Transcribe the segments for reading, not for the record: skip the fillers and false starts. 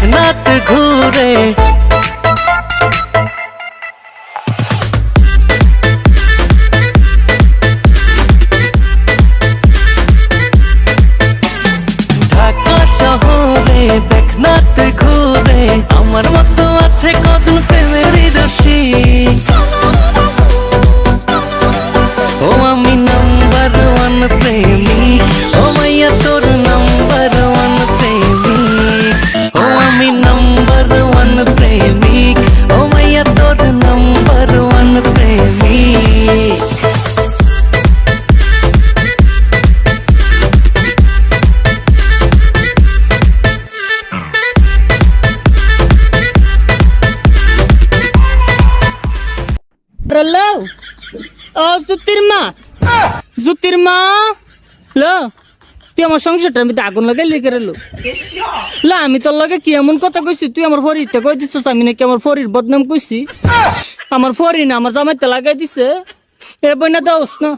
টেকনাফ ঘুরে। ঢাকা শহরে টেকনাফ ঘুরে, আমার মতো আছে কজন প্রেমেরই রসিক। ও আমি নাম্বার ওয়ান প্রেমিক, ও মাইয়া তোর নাম্বার ওয়ান প্রেমিক। ও আমি নাম্বার ওয়ান প্রেমিক, ও মাইয়া তোর নাম্বার ওয়ান প্রেমিক। জুতির মা লো, তুই আমার সংসারটার মধ্যে আগুন লাগাই লিখে রেলো। লা আমি তোর লগে কি এমন কথা কইছি, তুই আমার ফরিতে কই দিছিস আমি নাকি আমার ফরির বদনাম কইছি? আমার ফরি না আমার জামাইতে লাগাই দিছে। এ বইনা দোস না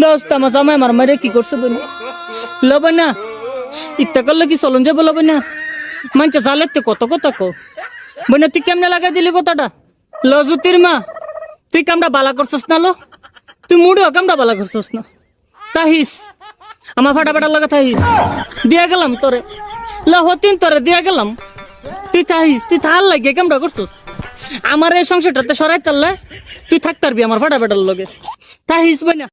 দোস, আমার জামাই আমার মারে কি করছে বইনা? লো বইনা ইত্যা করলে কি চলন যাবো? লো বইনা মানছে জালেতে কত কথা কো বইনা, তুই কেমনে লাগাই দিলি কথাটা? লো জুতির মা, তুই কামটা বালা করছিস না? লো তুই মুড়িও কামটা বালা করছিস না? তাহিস আমার ফাটাফাটার লাগে তাহিস দিয়া গেলাম তোরে। লা হতিন তোরে দিয়া গেলাম, তুই তাহিস, তুই থাল লাগে কামটা করছিস? আমার এই সংসারটাতে সরাই তারলে তুই থাকতে পারবি আমার ফাটাফাটার লগে। তাহিস বই না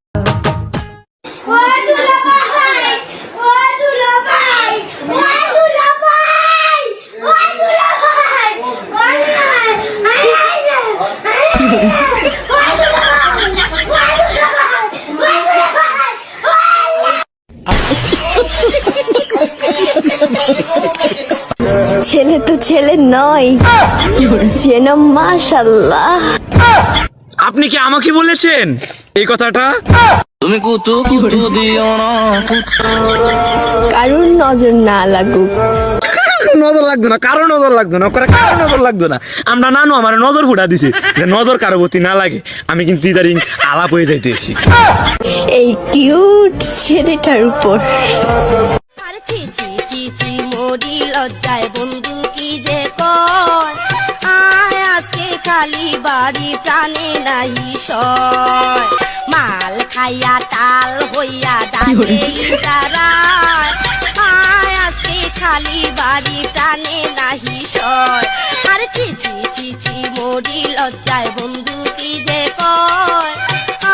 ছেলে তো ছেলে নয়, যেন মাশাআল্লাহ। আপনি কি আমাকে বলেছেন এই কথাটা? তুমি কুতু কুতু দিও না, কারণ নজর না লাগুক। নজর লাগতো না, কারো নজর লাগতো না, কারো নজর লাগতো না। আমরা নানু আমার নজর ফুটা দিছে যে নজর কারো প্রতি না লাগে। আমি কিন্তু ইদারিং আলাপ হয়ে যাইতেছি এই কিউট ছেলেটার উপর। মরি লজ্জায় বন্ধু কি যে কর, আয় আজকে খালি বাড়ি প্রাণে নাহি সয়। মাল খাইয়া তাল হইয়া ডাকে ইশারায়, আয় আজকে খালি বাড়ি প্রাণে নাহি সয়। আর ছি ছি ছি ছি মরি লজ্জায় বন্ধু কি যে কর,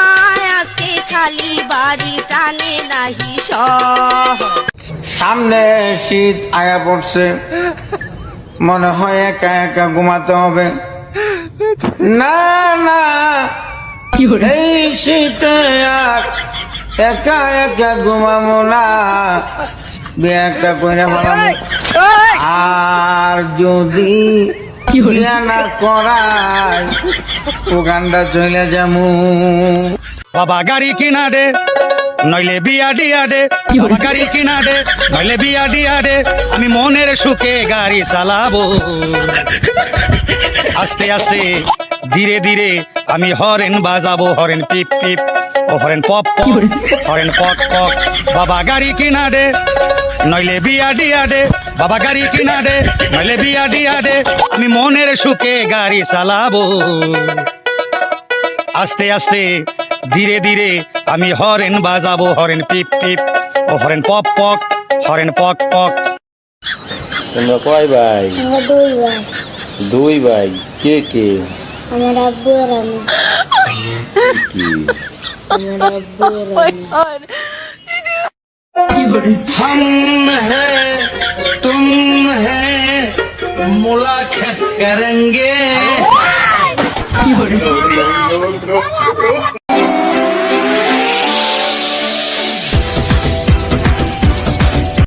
আয় আজকে খালি বাড়ি প্রাণে নাহি সয়। সামনে শীত আয়া পড়ছে, মনে হয় একা একা ঘুমাতে হবে। না না, এই শীতে আর একা একা ঘুমাবো না, বিয়ে একটা করে ফেলাবো। আর যদি বিয়ে না করাই ওখানটা চলে যাবো। বাবা গাড়ি কিনা দে নইলে বিয়া দিয়া দে, বাবা গাড়ি কিনা দে নইলে বিয়া দিয়া দে, আমি মনের সুখে গাড়ি চালাবো। আস্তে আস্তে ধীরে ধীরে আমি হরেন বাজাবো, হরেন পিপ পিপ ও হরেন পপ পপ, হরেন পক পক। বাবা গাড়ি কিনা দে নইলে বিয়া দিয়া দে, বাবা গাড়ি কিনা দে নইলে বিয়া দিয়া দে, আমি মনের সুখে গাড়ি চালাবো। আস্তে আস্তে ধীরে ধীরে আমি হরেন বাজাবো, হরেন পিপ পিপ ও হরেন পপ পক, হরেন পক পক। তোমরা কয় ভাই? আমরা দুই ভাই। দুই ভাই? কে কে? আমার আব্বু আর আমি। আমার আব্বু আর আমি। हम हैं तुम हैं, मुलाकात करेंगे।